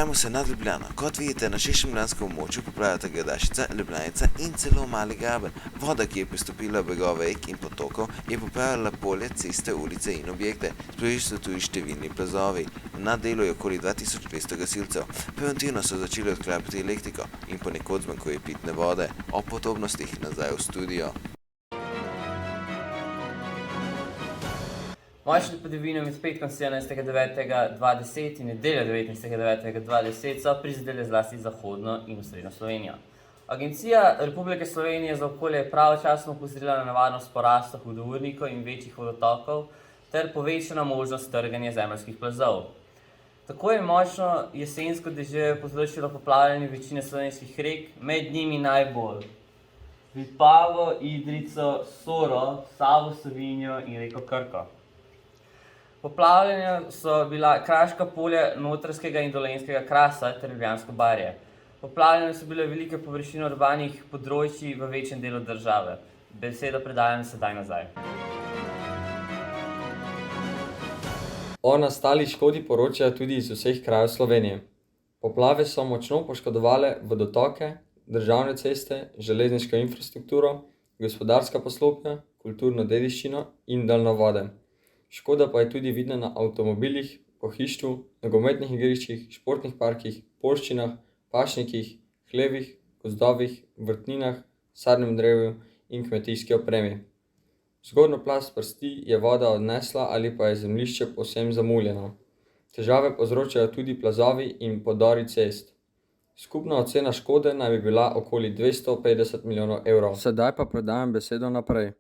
Nahajamo se nad Ljubljano. Kot vidite, na širšem ljubljanskem območju poplavljata Gradaščica, Ljubljana in celo Mali Gaber. Voda, ki je prestopila bregove rek in potokov, je poplavila polje, ceste, ulice in objekte. Sprožili so tudi številni plazovi. Na delu je okoli 2200 gasilcev. Preventivno so začeli odklapati elektriko in ponekod zmanjkuje pitne vode. O podrobnostih nazaj v studio. Močne padavine med petkom 17.9.2010 in nedeljo 19.9.2010 so prizadele zlasti zahodno in osrednjo Slovenijo. Agencija Republike Slovenije za okolje je pravočasno opozorila na nevarnost porasta hudournikov in večjih vodotokov ter povečana možnost trganja zemeljskih plazov. Tako je močno jesensko deževje povzročilo poplavljanje večine slovenskih rek, med njimi najbolj Vipavo, Idrijco, Soro, Savo, Savinjo in reko Krko. Poplavljanja so bila kraška polja Notranjskega in Dolenjskega krasa ter Ljubljansko barje. Poplavljene so bile velike površine urbanih področij v večjem delu države. Besedo predajam sedaj nazaj. O nastali škodi poročajo tudi iz vseh krajev Slovenije. Poplave so močno poškodovale vodotoke, državne ceste, železniško infrastrukturo, gospodarska poslopja, kulturno dediščino in daljnovode. Škoda pa je tudi vidna na avtomobilih, pohištvu, nogometnih igriščih, športnih parkih, poljščinah, pašnikih, hlevih, gozdovih, vrtninah, sadnem drevju in kmetijski opremi. Zgornjo plast prsti je voda odnesla ali pa je zemljišče povsem zamuljeno. Težave povzročajo tudi plazovi in podori cest. Skupna ocena škode naj bi bila okoli 250 milijonov evrov. Sedaj pa predajam besedo naprej.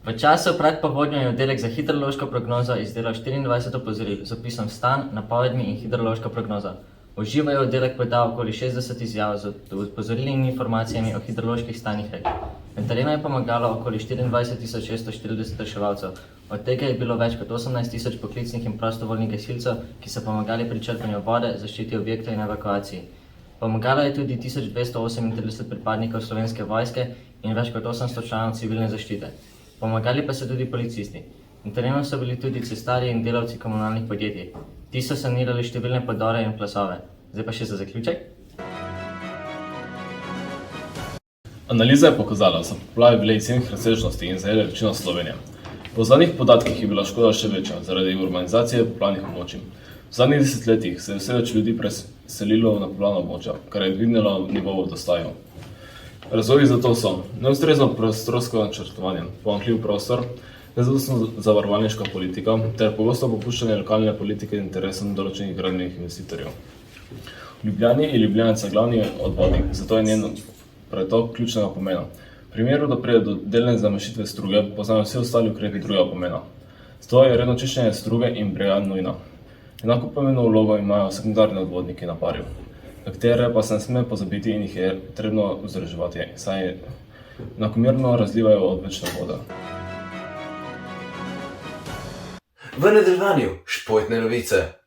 V času pred povodnjo je oddelek za hidrološko prognozo izdelal 24 opozoril z opisom stanj, napovedmi in hidrološko prognozo. V živo je oddelek podal okoli 60 izjav z opozorili in informacijami o hidroloških stanjih rek. Na terenu je pomagalo okoli 24.640 reševalcev, od tega je bilo več kot 18.000 poklicnih in prostovoljnih gasilcev, ki so pomagali pri črpanju vode, zaščiti objektov in evakuaciji. Pomagalo je tudi 1238 pripadnikov Slovenske vojske in več kot 800 članov civilne zaščite. Pomagali pa so tudi policisti. Na terenu so bili tudi cestarji in delavci komunalnih podjetij. Ti so sanirali številne podore in plazove. Zdaj pa še za zaključek. Analiza je pokazala, da so poplave bile izjemnih razsežnosti in zajele večino Slovenije. Po zadnjih podatkih je bila škoda še večja zaradi urbanizacije poplavnih območij. V zadnjih desetletjih se je vse več ljudi preselilo na poplavna območja, kar je dvignilo nivo vodostajev. Razlogi za to so neustrezno prostorsko načrtovanje, pomanjkljiv prostor, nezadostna zavarovalniška politika ter pogosto popuščanje lokalne politike in interesom določenih gradbenih investitorjev. V Ljubljani je Ljubljanica glavni odvodnik, zato je njen pretok ključnega pomena. V primeru, da pride do delne zamašitve struge, poznajo vsi ostali ukrepi drugega pomena. Zato je redno čiščenje struge in brega nujna. Enako pomembno vlogo imajo sekundarni odvodniki na Barju, na katere pa se ne sme pozabiti in jih je potrebno vzdrževati, saj enakomerno razlivajo odvečne vode. V nadaljevanju športne novice.